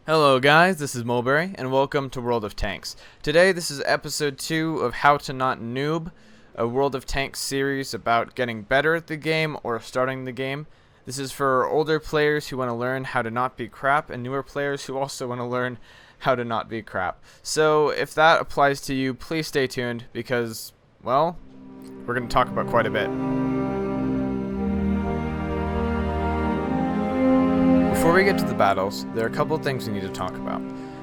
Hello guys, this is Mulberry, and welcome to World of Tanks. Today this is episode 2 of How to Not Noob, a World of Tanks series about getting better at the game or starting the game. This is for older players who want to learn how to not be crap, and newer players who also want to learn how to not be crap. So if that applies to you, please stay tuned, because, well, we're going to talk about quite a bit. Before we get to the battles, there are a couple of things we need to talk about.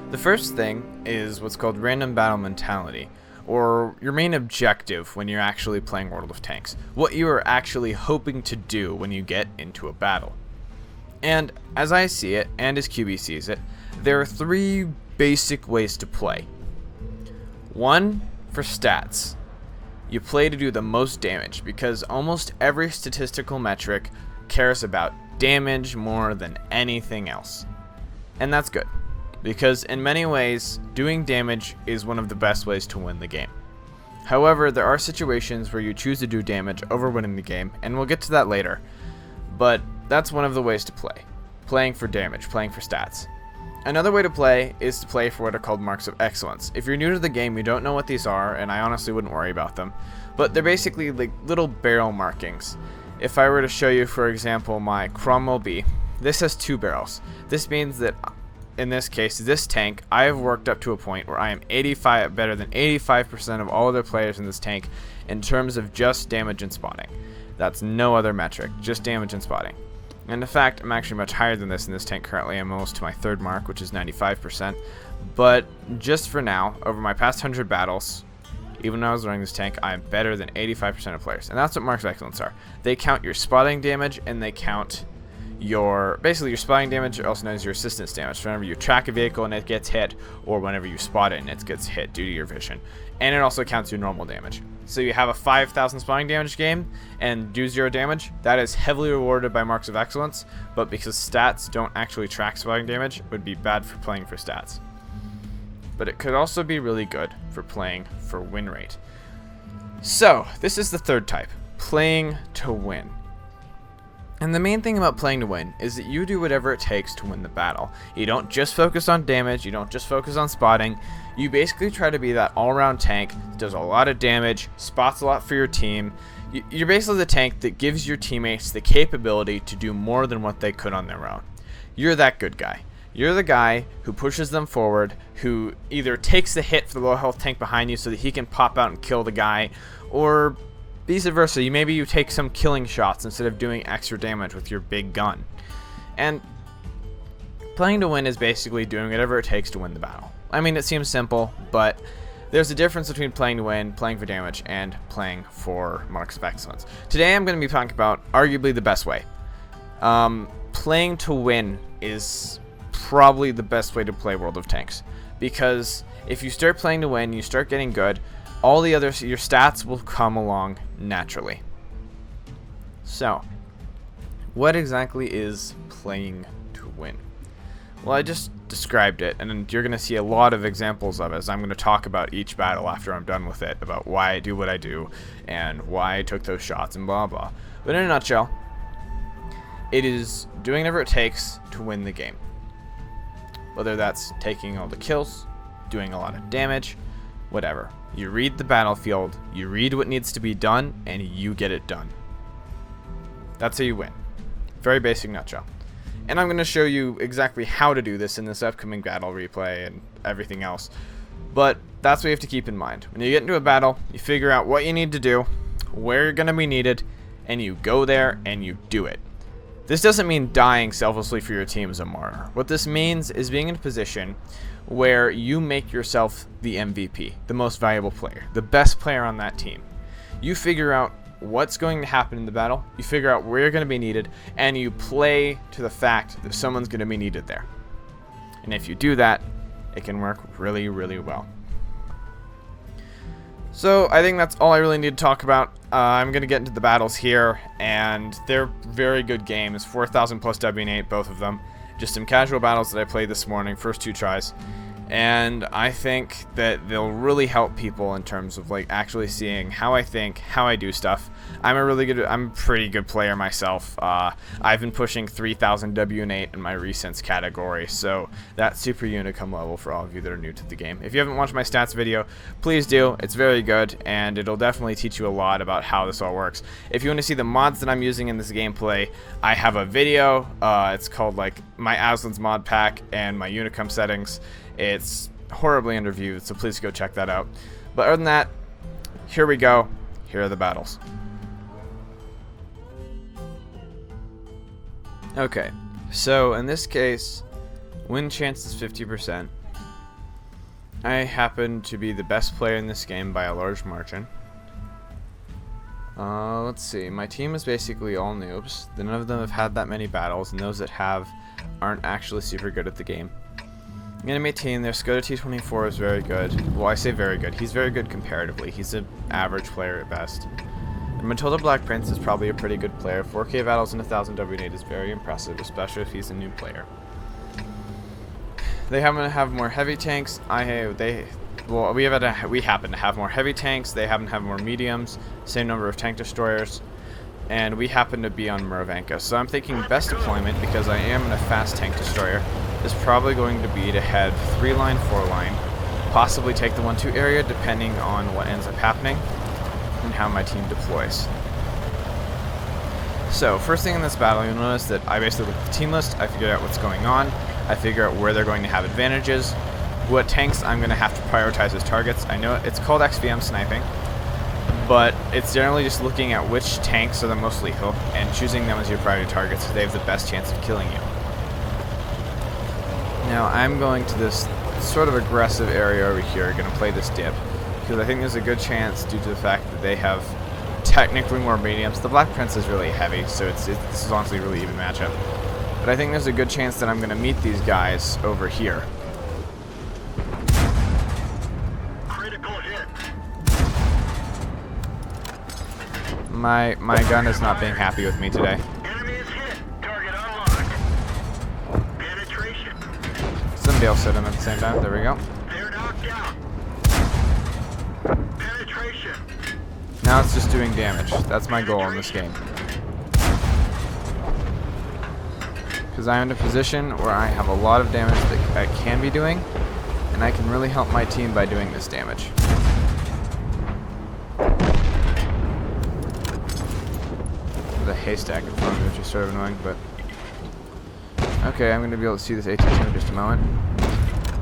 The first thing is what's called random battle mentality, or your main objective when you're actually playing World of Tanks. What you are actually hoping to do when you get into a battle. And as I see it, and as QB sees it, there are 3 basic ways to play. 1, for stats. You play to do the most damage, because almost every statistical metric cares about damage more than anything else. And that's good, because in many ways, doing damage is one of the best ways to win the game. However, there are situations where you choose to do damage over winning the game, and we'll get to that later. But that's one of the ways to play. Playing for damage, playing for stats. Another way to play is to play for what are called marks of excellence. If you're new to the game, you don't know what these are, and I honestly wouldn't worry about them. But they're basically like little barrel markings. If I were to show you, for example, my Cromwell B, this has 2 barrels. This means that, in this case, this tank, I have worked up to a point where I am better than 85% of all other players in this tank in terms of just damage and spotting. That's no other metric, just damage and spotting. And in fact, I'm actually much higher than this in this tank currently. I'm almost to my 3rd mark, which is 95%. But just for now, over my past 100 battles, even when I was running this tank, I am better than 85% of players. And that's what marks of excellence are. They count your spotting damage, and they count basically your spotting damage, also known as your assistance damage. So whenever you track a vehicle and it gets hit, or whenever you spot it and it gets hit due to your vision. And it also counts your normal damage. So you have a 5,000 spotting damage game and do 0 damage. That is heavily rewarded by marks of excellence, but because stats don't actually track spotting damage, it would be bad for playing for stats. But it could also be really good for playing for win rate. So, this is the 3rd type, playing to win. And the main thing about playing to win is that you do whatever it takes to win the battle. You don't just focus on damage, you don't just focus on spotting. You basically try to be that all-around tank that does a lot of damage, spots a lot for your team. You're basically the tank that gives your teammates the capability to do more than what they could on their own. You're that good guy. You're the guy who pushes them forward, who either takes the hit for the low health tank behind you so that he can pop out and kill the guy, or vice versa. Maybe you take some killing shots instead of doing extra damage with your big gun. And playing to win is basically doing whatever it takes to win the battle. I mean, it seems simple, but there's a difference between playing to win, playing for damage, and playing for marks of excellence. Today I'm going to be talking about arguably the best way. Playing to win is probably the best way to play World of Tanks, because if you start playing to win, you start getting good, all the other your stats will come along naturally. So, what exactly is playing to win? Well, I just described it, and you're going to see a lot of examples of it as I'm going to talk about each battle after I'm done with it, about why I do what I do and why I took those shots and blah blah. But in a nutshell, it is doing whatever it takes to win the game. Whether that's taking all the kills, doing a lot of damage, whatever. You read the battlefield, you read what needs to be done, and you get it done. That's how you win. Very basic nutshell. And I'm going to show you exactly how to do this in this upcoming battle replay and everything else. But that's what you have to keep in mind. When you get into a battle, you figure out what you need to do, where you're going to be needed, and you go there and you do it. This doesn't mean dying selflessly for your team as a martyr. What this means is being in a position where you make yourself the MVP, the most valuable player, the best player on that team. You figure out what's going to happen in the battle, you figure out where you're going to be needed, and you play to the fact that someone's going to be needed there. And if you do that, it can work really, really well. So I think that's all I really need to talk about. I'm going to get into the battles here, and they're very good games. 4,000 plus WN8, both of them. Just some casual battles that I played this morning, first 2 tries. And I think that they'll really help people in terms of like actually seeing how I think, how I do stuff. I'm a pretty good player myself. I've been pushing 3000 WN8 in my recents category, so that's super Unicum level for all of you that are new to the game. If you haven't watched my stats video, please do. It's very good, and it'll definitely teach you a lot about how this all works. If you want to see the mods that I'm using in this gameplay, I have a video. It's called like my Aslan's mod pack and my Unicum settings. It's horribly underviewed, so please go check that out. But other than that, here we go. Here are the battles. Okay, so in this case, win chance is 50%. I happen to be the best player in this game by a large margin. Let's see, my team is basically all noobs. None of them have had that many battles, and those that have aren't actually super good at the game. Enemy team, their Skoda T24 is very good. Well, I say very good. He's very good comparatively. He's an average player at best. And Matilda Black Prince is probably a pretty good player. 4K battles and 1000 WN8 is very impressive, especially if he's a new player. They happen to have more heavy tanks. We happen to have more heavy tanks. They happen to have more mediums. Same number of tank destroyers. And we happen to be on Muravanka. So I'm thinking best deployment, because I am in a fast tank destroyer, is probably going to be to head 3-line, 4-line, possibly take the 1-2 area depending on what ends up happening and how my team deploys. So first thing in this battle, you'll notice that I basically look at the team list, I figure out what's going on, I figure out where they're going to have advantages, what tanks I'm going to have to prioritize as targets. I know it's called XVM sniping, but it's generally just looking at which tanks are the most lethal and choosing them as your priority targets so they have the best chance of killing you. Now I'm going to this sort of aggressive area over here, going to play this dip, because I think there's a good chance due to the fact that they have technically more mediums. The Black Prince is really heavy, so this is honestly a really even matchup. But I think there's a good chance that I'm going to meet these guys over here. Critical hit. My gun is not being happy with me today. Enemy is hit. Target unlocked. Penetration. Somebody else hit him at the same time. There we go. They're knocked out. Penetration. Now it's just doing damage. That's my goal in this game. Because I'm in a position where I have a lot of damage that I can be doing, and I can really help my team by doing this damage. There's a haystack in front of me, which is sort of annoying, but... Okay, I'm going to be able to see this AT-2 in just a moment.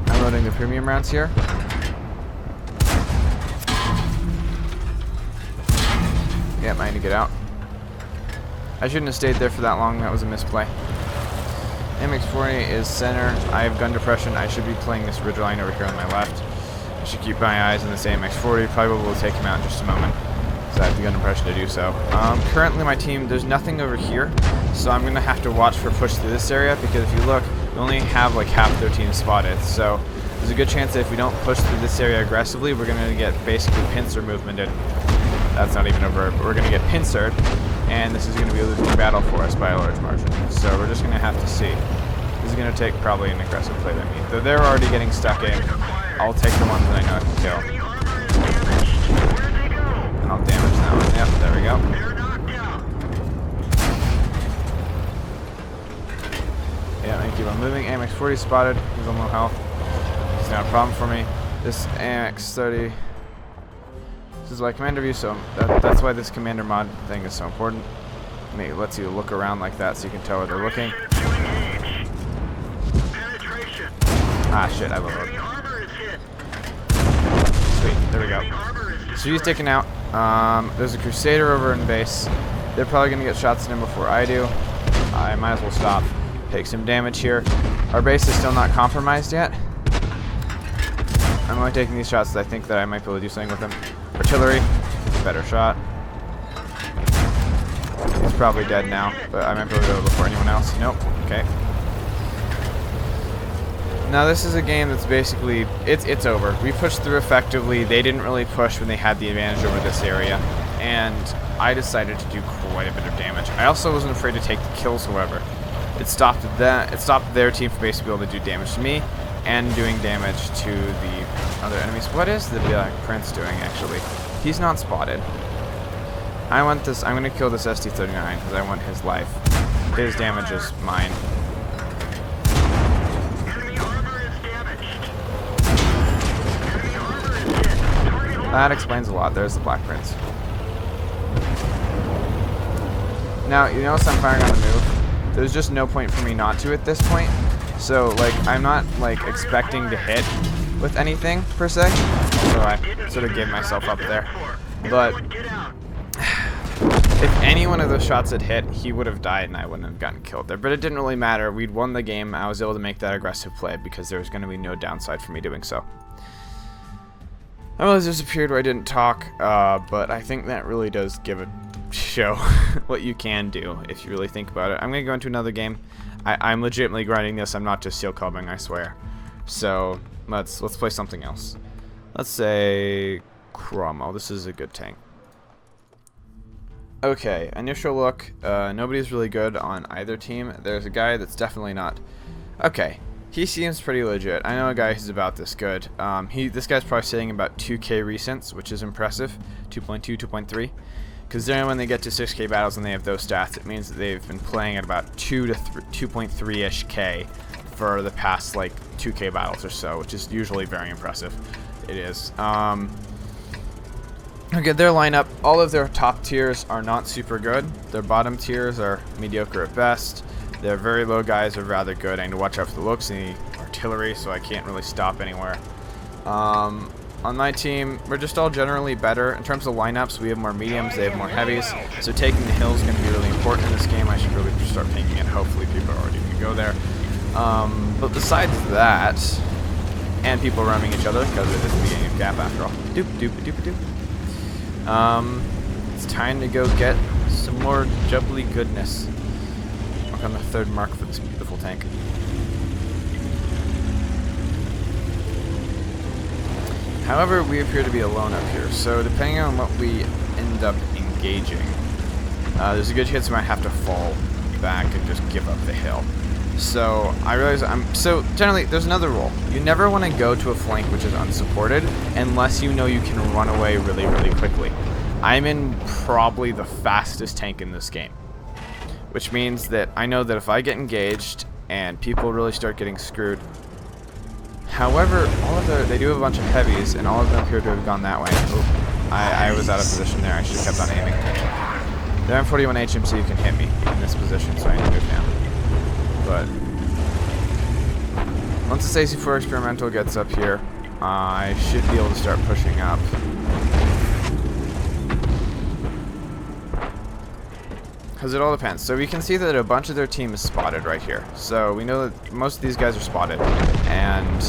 I'm loading the premium rounds here. Yep, I need to get out. I shouldn't have stayed there for that long. That was a misplay. MX-40 is center. I have gun depression. I should be playing this ridgeline over here on my left. I should keep my eyes on this MX-40. Probably will take him out in just a moment, so I have the gun depression to do so. Currently my team, there's nothing over here, so I'm going to have to watch for push through this area, because if you look, we only have like half their team spotted, so there's a good chance that if we don't push through this area aggressively, we're going to get basically pincer movemented. That's not even a verb, but we're going to get pincered, and this is going to be a losing battle for us by a large margin. So we're just going to have to see. This is going to take probably an aggressive play by me. Though they're already getting stuck in, I'll take the ones that I know I can kill. Enemy armor is damaged. Where'd they go? And I'll damage that one. Yep, there we go. They're knocked out. Yeah, I keep on moving. AMX-40 spotted. He's on low health. It's not a problem for me. This AMX-30... This is my commander view, so that's why this commander mod thing is so important. It lets you look around like that so you can tell where they're looking. Penetration. Ah, shit, I will load. Enemy armor is hit. Sweet, there we Enemy go. armor is So he's destroyed. taken out. There's a Crusader over in base. They're probably going to get shots at him before I do. I might as well stop. Take some damage here. Our base is still not compromised yet. I'm only taking these shots because I think that I might be able to do something with them. Artillery, better shot. He's probably dead now, but I might be able to go before anyone else. Nope. Okay. Now this is a game that's basically, it's over. We pushed through effectively. They didn't really push when they had the advantage over this area, and I decided to do quite a bit of damage. I also wasn't afraid to take the kills, however. it stopped their team from basically being able to do damage to me and doing damage to the other enemies. What is the Black Prince doing, actually? He's not spotted. I'm going to kill this ST-39 because I want his life. His damage is mine. Enemy armor is damaged. Enemy armor is hit. Target locked. That explains a lot. There's the Black Prince. Now, you notice I'm firing on the move. There's just no point for me not to at this point. So, like, I'm not, like, expecting to hit with anything, per se. So I sort of gave myself up there. But Everyone get out. if any one of those shots had hit, he would have died and I wouldn't have gotten killed there. But it didn't really matter. We'd won the game. I was able to make that aggressive play because there was going to be no downside for me doing so. I realized there's a period where I didn't talk, but I think that really does give a show what you can do if you really think about it. I'm going to go into another game. I'm legitimately grinding this. I'm not just seal clubbing, I swear. So let's play something else. Let's say Cromwell. This is a good tank. Okay, initial look. Nobody's really good on either team. There's a guy that's definitely not. Okay, he seems pretty legit. I know a guy who's about this good. This guy's probably sitting about 2K recents, which is impressive. 2.2, 2.3. Because then when they get to 6K battles and they have those stats, it means that they've been playing at about 2 to 2.3-ish K for the past like 2K battles or so, which is usually very impressive. It is. Okay, their lineup, all of their top tiers are not super good. Their bottom tiers are mediocre at best. Their very low guys are rather good. I need to watch out for the looks and the artillery, so I can't really stop anywhere. On my team, we're just all generally better. In terms of lineups, we have more mediums, they have more heavies. So taking the hill is going to be really important in this game. I should really start taking it. Hopefully people are already going to go there. But besides that, and people roaming each other, because it is the beginning of Gap after all. Doop, doop, doop, doop. It's time to go get some more jubbly goodness. Work on the third mark for this beautiful tank. However, we appear to be alone up here, so depending on what we end up engaging, there's a good chance we might have to fall back and just give up the hill. So I realize so generally there's another rule. You never want to go to a flank which is unsupported unless you know you can run away really, really quickly. I'm in probably the fastest tank in this game, which means that I know that if I get engaged and people really start getting screwed. However, they do have a bunch of heavies, and all of them appear to have gone that way. Oh, I was out of position there. I should have kept on aiming. The M41 HMC can hit me in this position, so I need to move down. But once the AC-4 experimental gets up here, I should be able to start pushing up. Because it all depends. So we can see that a bunch of their team is spotted right here. So we know that most of these guys are spotted. And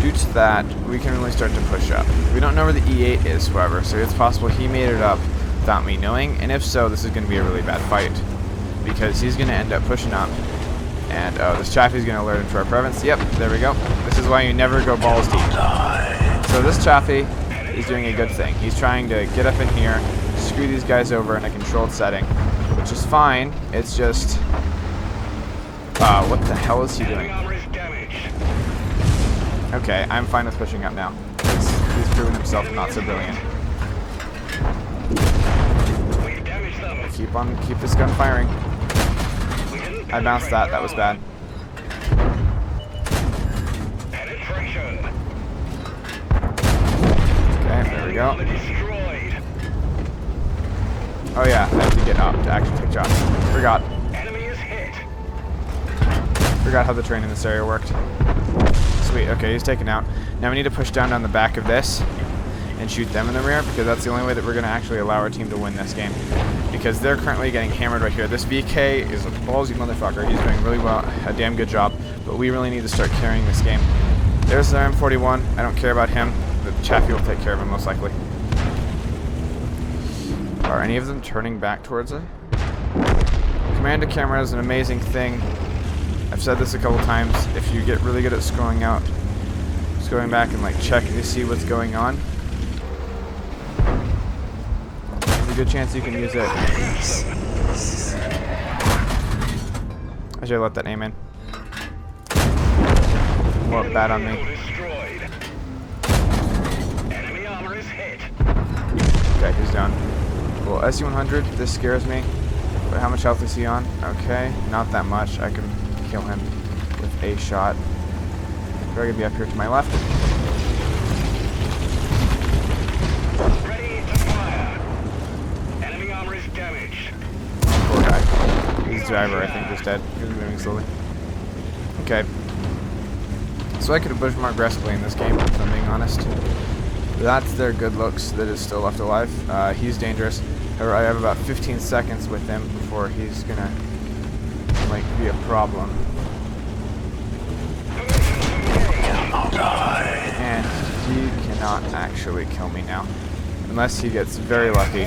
due to that, we can really start to push up. We don't know where the E8 is, however, so it's possible he made it up without me knowing. And if so, this is going to be a really bad fight. Because he's going to end up pushing up. And this Chaffee's going to alert him to our presence. Yep, there we go. This is why you never go balls deep. So this Chaffee is doing a good thing. He's trying to get up in here, screw these guys over in a controlled setting. Which is fine, it's just... what the hell is he doing? Okay, I'm fine with pushing up now. He's proven himself not so brilliant. Keep this gun firing. I bounced that, that was bad. Okay, there we go. Oh yeah, I have to get up to actually take shots. Forgot. Forgot how the train in this area worked. Sweet, okay, he's taken out. Now we need to push down on the back of this and shoot them in the rear, because that's the only way that we're going to actually allow our team to win this game. Because they're currently getting hammered right here. This VK is a ballsy motherfucker. He's doing really well, a damn good job, but we really need to start carrying this game. There's their M41. I don't care about him. The Chaffee will take care of him most likely. Are any of them turning back towards it? Command to camera is an amazing thing. I've said this a couple times. If you get really good at scrolling out, just going back and like check to see what's going on, there's a good chance you can use it. I should have let that aim in. What bad on me. Enemy armor is hit. Okay, he's down. Well, SU-100, this scares me. But how much health is he on? Okay, not that much. I can kill him with a shot. They're gonna be up here to my left. Ready to fire. Enemy armor is damaged. Poor guy. His driver, I think, was dead. He was moving slowly. Okay. So I could have pushed more aggressively in this game, if I'm being honest. That's their good looks that is still left alive. He's dangerous. However, I have about 15 seconds with him before he's gonna, like, be a problem. And he cannot actually kill me now. Unless he gets very lucky.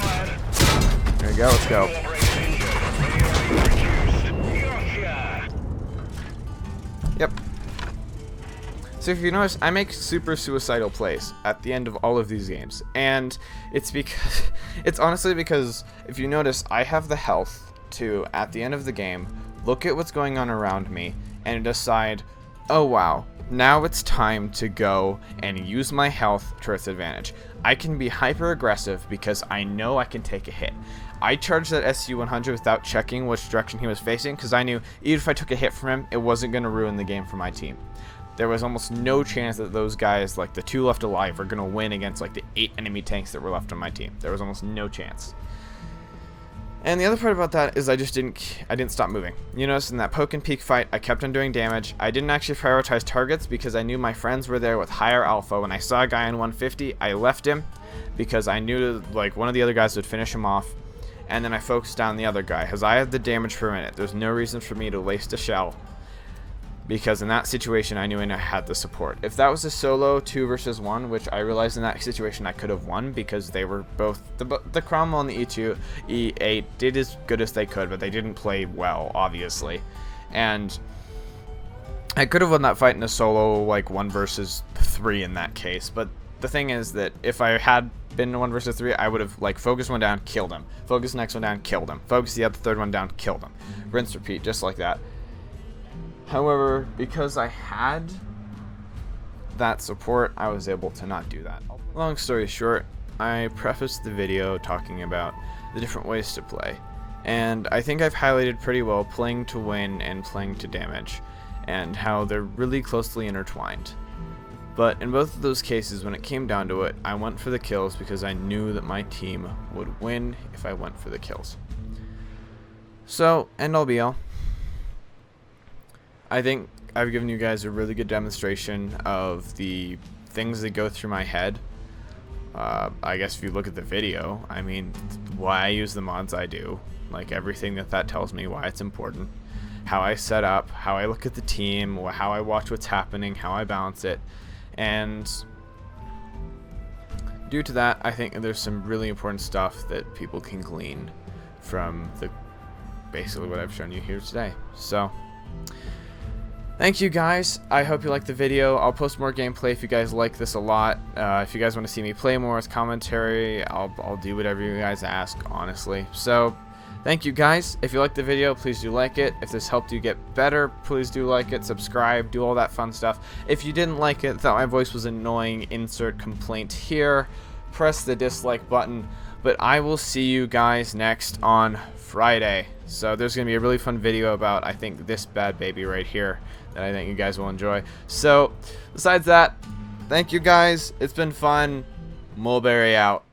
There we go, let's go. Yep. So if you notice, I make super suicidal plays at the end of all of these games. And it's because, it's honestly because, if you notice, I have the health to, at the end of the game, look at what's going on around me and decide, oh wow, now it's time to go and use my health to its advantage. I can be hyper aggressive because I know I can take a hit. I charged that SU-100 without checking which direction he was facing because I knew even if I took a hit from him, it wasn't going to ruin the game for my team. There was almost no chance that those guys, like the 2 left alive, were going to win against like the 8 enemy tanks that were left on my team. There was almost no chance. And the other part about that is I didn't stop moving. You notice in that poke and peek fight, I kept on doing damage. I didn't actually prioritize targets because I knew my friends were there with higher alpha. When I saw a guy on 150, I left him because I knew like one of the other guys would finish him off. And then I focused on the other guy because I had the damage per minute. There's no reason for me to waste a shell because in that situation I knew I had the support. If that was a solo 2 versus 1, which I realized in that situation I could have won because they were both the Cromwell and the E2 E8 did as good as they could, but they didn't play well, obviously. And I could have won that fight in a solo like 1 versus 3 in that case, but the thing is that if I had been 1 versus 3, I would have like focused one down, killed him, focused the next one down, killed him, focused the other third one down, killed him, rinse repeat, just like that. However, because I had that support, I was able to not do that. Long story short, I prefaced the video talking about the different ways to play, and I think I've highlighted pretty well playing to win and playing to damage, and how they're really closely intertwined. But in both of those cases, when it came down to it, I went for the kills because I knew that my team would win if I went for the kills. So, end all be all, I think I've given you guys a really good demonstration of the things that go through my head. I guess if you look at the video, I mean, why I use the mods I do, like everything that tells me why it's important, how I set up, how I look at the team, how I watch what's happening, how I balance it, and due to that, I think there's some really important stuff that people can glean from basically what I've shown you here today. So, thank you guys. I hope you liked the video. I'll post more gameplay if you guys like this a lot. If you guys want to see me play more with commentary, I'll do whatever you guys ask, honestly. So, thank you guys. If you liked the video, please do like it. If this helped you get better, please do like it, subscribe, do all that fun stuff. If you didn't like it, thought my voice was annoying, insert complaint here. Press the dislike button. But I will see you guys next on Friday. So there's going to be a really fun video about, I think, this bad baby right here that I think you guys will enjoy. So, besides that, thank you guys. It's been fun. Mulberry out.